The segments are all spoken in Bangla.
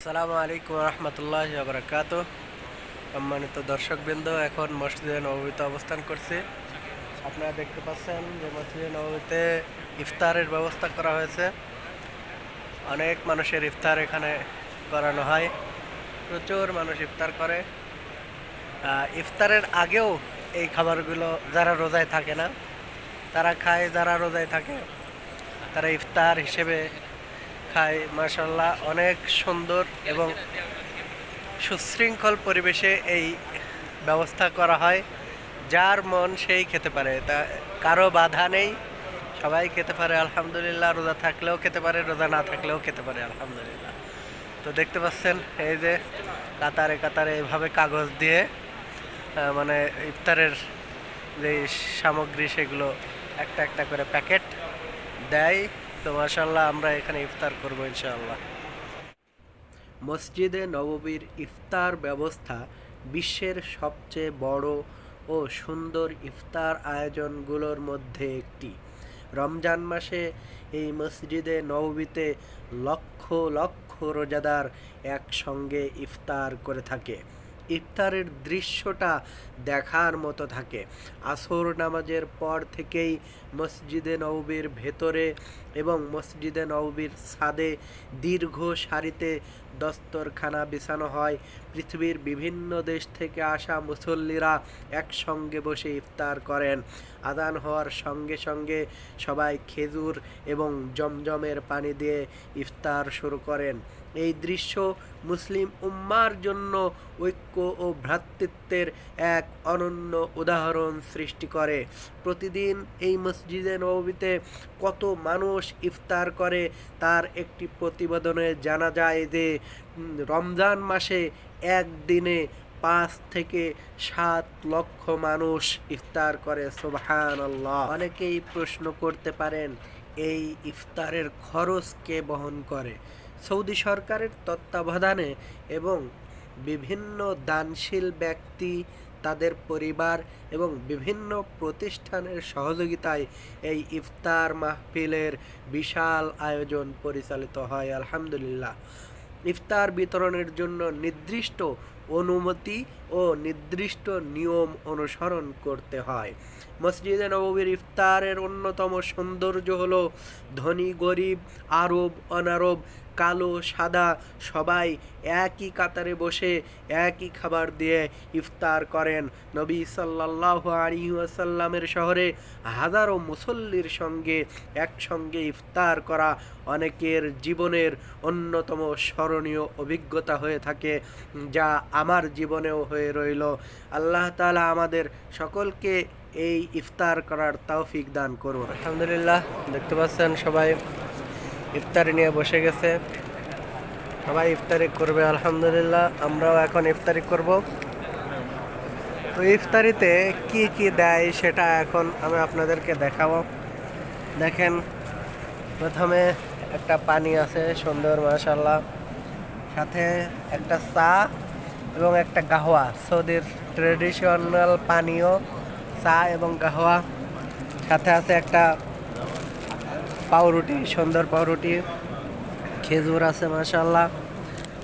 আসসালামু আলাইকুম রহমতুল্লাহ বারাকাত। সম্মানিত দর্শকবৃন্দ, এখন মসজিদে নববীতে অবস্থান করছি। আপনারা দেখতে পাচ্ছেন যে মসজিদে নববীতে ইফতারের ব্যবস্থা করা হয়েছে। অনেক মানুষের ইফতার এখানে করানো হয়, প্রচুর মানুষ ইফতার করে। ইফতারের আগেও এই খাবারগুলো যারা রোজায় থাকে না তারা খায়, যারা রোজায় থাকে তারা ইফতার হিসেবে খায়। মাশাআল্লাহ, অনেক সুন্দর এবং সুশৃঙ্খল পরিবেশে এই ব্যবস্থা করা হয়। যার মন সেই খেতে পারে, তা কারো বাধা নেই, সবাই খেতে পারে আলহামদুলিল্লাহ। রোজা থাকলেও খেতে পারে, রোজা না থাকলেও খেতে পারে আলহামদুলিল্লাহ। তো দেখতে পাচ্ছেন এই যে কাতারে কাতারে এভাবে কাগজ দিয়ে মানে ইফতারের যে সামগ্রী সেগুলো একটা একটা করে প্যাকেট দেয়। তো মাশাআল্লাহ, আমরা এখানে ইফতার করবো ইনশাআল্লাহ। মসজিদে নববীর ইফতার ব্যবস্থা বিশ্বের সবচেয়ে বড় ও সুন্দর ইফতার আয়োজনগুলোর মধ্যে একটি। রমজান মাসে এই মসজিদে নববীতে লক্ষ লক্ষ রোজাদার একসঙ্গে ইফতার করে থাকে। ইফতারের দৃশ্যটা দেখার মতো থাকে। আসর নামাজের পর থেকেই মসজিদে নববীর ভেতরে এবং মসজিদে নববীর ছাদে দীর্ঘ সারিতে দস্তরখানা বিছানো হয়। পৃথিবীর বিভিন্ন দেশ থেকে আসা মুসল্লিরা একসঙ্গে বসে ইফতার করেন। আযান হওয়ার সঙ্গে সঙ্গে সবাই খেজুর এবং জমজমের পানি দিয়ে ইফতার শুরু করেন। এই দৃশ্য মুসলিম উম্মার জন্য ঐক্য ও ভ্রাতৃত্বের এক অনন্য উদাহরণ সৃষ্টি করে। প্রতিদিন এই মসজিদে নববীতে কত মানুষ ইফতার করে তার একটি প্রতিবেদনে জানা যায় যে রমজান মাসে একদিনে 5 থেকে 7 লক্ষ মানুষ ইফতার করে। সুবহানাল্লাহ। অনেকেই প্রশ্ন করতে পারেন, এই ইফতারের খরচ কে বহন করে? সৌদি সরকারের তত্ত্বাবধানে এবং বিভিন্ন দানশীল ব্যক্তি, তাদের পরিবার এবং বিভিন্ন প্রতিষ্ঠানের সহযোগিতায় এই ইফতার মাহফিলের বিশাল আয়োজন পরিচালিত হয় আলহামদুলিল্লাহ। ইফতার বিতরণের জন্য নির্দিষ্ট অনুমতি ও নির্দিষ্ট নিয়ম অনুসরণ করতে হয়। মসজিদে নববীর ইফতারের অন্যতম সৌন্দর্য হলো ধনী গরিব, আরব অনারব, কালো সাদা সবাই একই কাতারে বসে একই খাবার দিয়ে ইফতার করেন। নবী সাল্লাল্লাহু আলাইহি ওয়াসাল্লামের শহরে হাজারো মুসল্লির সঙ্গে একসঙ্গে ইফতার করা অনেকের জীবনের অন্যতম স্মরণীয় অভিজ্ঞতা হয়ে থাকে, যা আমার জীবনেও হয়ে রইল। আল্লাহ তাআলা আমাদের সকলকে এই ইফতার করার তৌফিক দান করুন। আলহামদুলিল্লাহ, দেখতে পাচ্ছেন সবাই ইফতারি নিয়ে বসে গেছে, সবাই ইফতারি করবে আলহামদুলিল্লাহ। আমরাও এখন ইফতারি করব। তো ইফতারিতে কি কি দেয় সেটা এখন আমি আপনাদেরকে দেখাবো। দেখেন, প্রথমে একটা পানি আছে সুন্দর মাশাআল্লাহ, সাথে একটা চা এবং একটা গাহওয়া, সৌদির ট্রেডিশনাল পানীয় চা এবং গাহওয়া। সাথে আছে একটা পাউরুটি, সুন্দর পাউরুটি, খেজুর আছে মাশাআল্লাহ,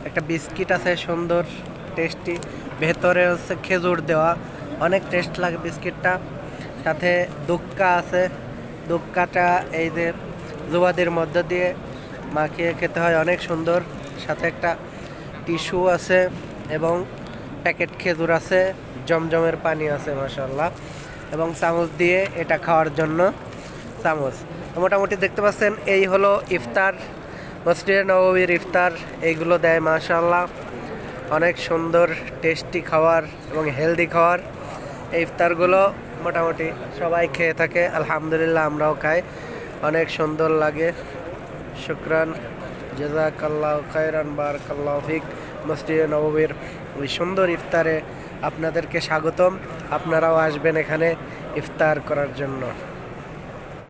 একটা বিস্কিট আছে সুন্দর টেস্টি, ভেতরে হচ্ছে খেজুর দেওয়া, অনেক টেস্ট লাগে বিস্কিটটা। সাথে দুক্কা আছে, দুক্কাটা এই যে জুবাদের মধ্য দিয়ে মাখিয়ে খেতে হয়, অনেক সুন্দর। সাথে একটা টিস্যু আছে এবং প্যাকেট খেজুর আছে, জমজমের পানি আছে মাশাআল্লাহ, এবং চামচ দিয়ে এটা খাওয়ার জন্য চামচ। মোটামুটি দেখতে পাচ্ছেন এই হলো ইফতার, মসজিদে নববীর ইফতার। এইগুলো দেয় মাশাআল্লাহ, অনেক সুন্দর টেস্টি খাবার এবং হেলদি খাবার। এই ইফতারগুলো মোটামুটি সবাই খেয়ে থাকে আলহামদুলিল্লাহ, আমরাও খাই, অনেক সুন্দর লাগে। শুকরান, জাযাকাল্লাহু খায়রান, বারাকাল্লাহু ফিক। মসজিদে নববীর ওই সুন্দর ইফতারে আপনাদেরকে স্বাগতম। আপনারাও আসবেন এখানে ইফতার করার জন্য।